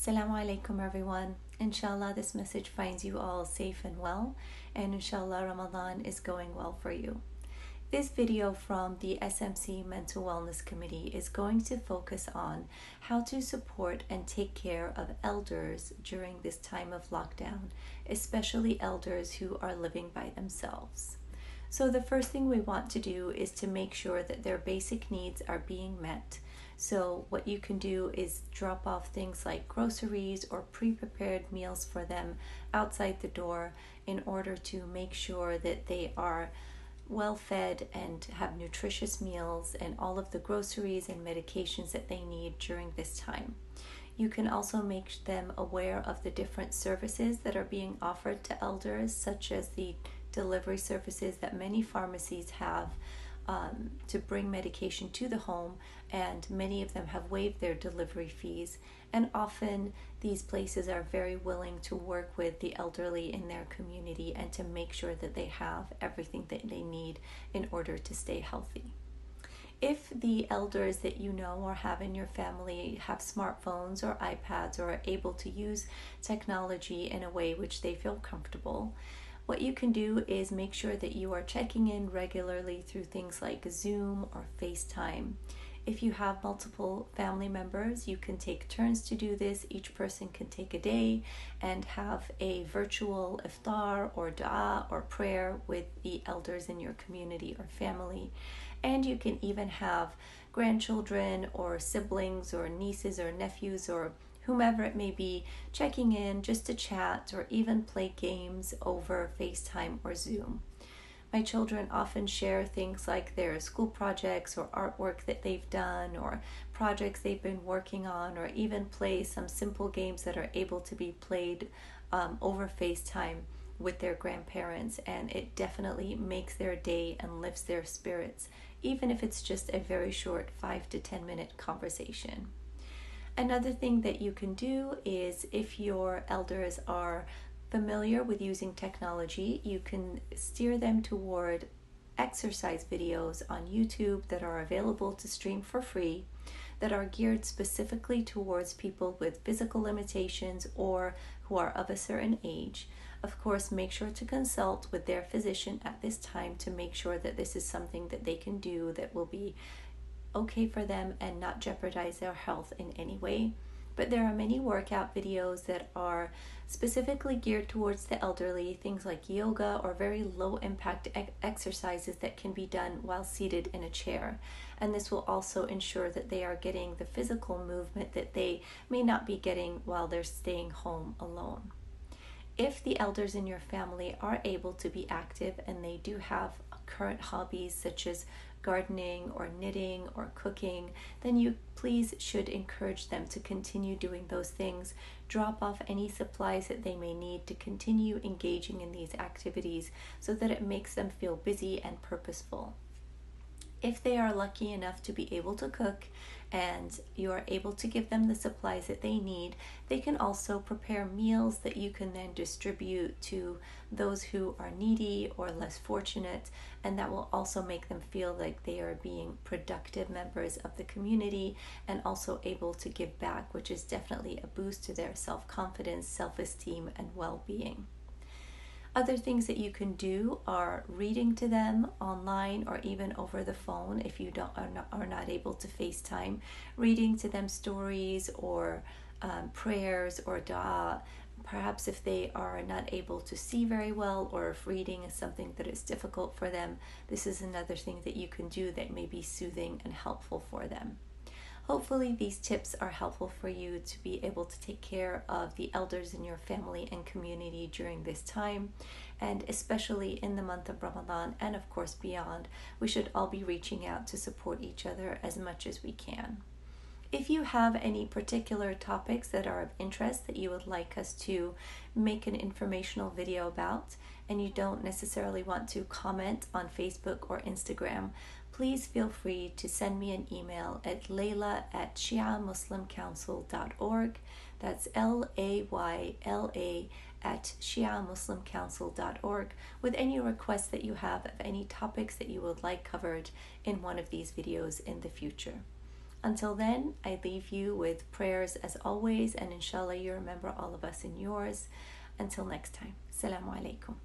Assalamu alaikum everyone. Inshallah this message finds you all safe and well, and inshallah Ramadan is going well for you. This video from the SMC Mental Wellness Committee is going to focus on how to support and take care of elders during this time of lockdown, especially elders who are living by themselves. So the first thing we want to do is to make sure that their basic needs are being met. So what you can do is drop off things like groceries or pre-prepared meals for them outside the door in order to make sure that they are well fed and have nutritious meals and all of the groceries and medications that they need during this time. You can also make them aware of the different services that are being offered to elders, such as the delivery services that many pharmacies have to bring medication to the home, and many of them have waived their delivery fees, and often these places are very willing to work with the elderly in their community and to make sure that they have everything that they need in order to stay healthy. If the elders that you know or have in your family have smartphones or iPads or are able to use technology in a way which they feel comfortable, what you can do is make sure that you are checking in regularly through things like Zoom or FaceTime. If you have multiple family members, you can take turns to do this. Each person can take a day and have a virtual iftar or dua or prayer with the elders in your community or family. And you can even have grandchildren or siblings or nieces or nephews or whomever it may be checking in just to chat or even play games over FaceTime or Zoom. My children often share things like their school projects or artwork that they've done or projects they've been working on, or even play some simple games that are able to be played over FaceTime with their grandparents, and it definitely makes their day and lifts their spirits, even if it's just a very short 5 to 10 minute conversation. Another thing that you can do is, if your elders are familiar with using technology, you can steer them toward exercise videos on YouTube that are available to stream for free, that are geared specifically towards people with physical limitations or who are of a certain age. Of course, make sure to consult with their physician at this time to make sure that this is something that they can do that will be okay for them and not jeopardize their health in any way. But there are many workout videos that are specifically geared towards the elderly, things like yoga or very low impact exercises that can be done while seated in a chair. And this will also ensure that they are getting the physical movement that they may not be getting while they're staying home alone. If the elders in your family are able to be active and they do have current hobbies such as gardening or knitting or cooking, then you please should encourage them to continue doing those things. Drop off any supplies that they may need to continue engaging in these activities so that it makes them feel busy and purposeful. If they are lucky enough to be able to cook and you are able to give them the supplies that they need, they can also prepare meals that you can then distribute to those who are needy or less fortunate, and that will also make them feel like they are being productive members of the community and also able to give back, which is definitely a boost to their self-confidence, self-esteem, and well-being. Other things that you can do are reading to them online or even over the phone if you are not able to FaceTime, reading to them stories or prayers or dua. Perhaps if they are not able to see very well, or if reading is something that is difficult for them, this is another thing that you can do that may be soothing and helpful for them. Hopefully these tips are helpful for you to be able to take care of the elders in your family and community during this time, and especially in the month of Ramadan and of course beyond. We should all be reaching out to support each other as much as we can. If you have any particular topics that are of interest that you would like us to make an informational video about, and you don't necessarily want to comment on Facebook or Instagram, please feel free to send me an email at layla@shiamuslimcouncil.org. That's LAYLA@shiamuslimcouncil.org with any requests that you have of any topics that you would like covered in one of these videos in the future. Until then, I leave you with prayers as always, and inshallah you remember all of us in yours. Until next time. Assalamu alaikum.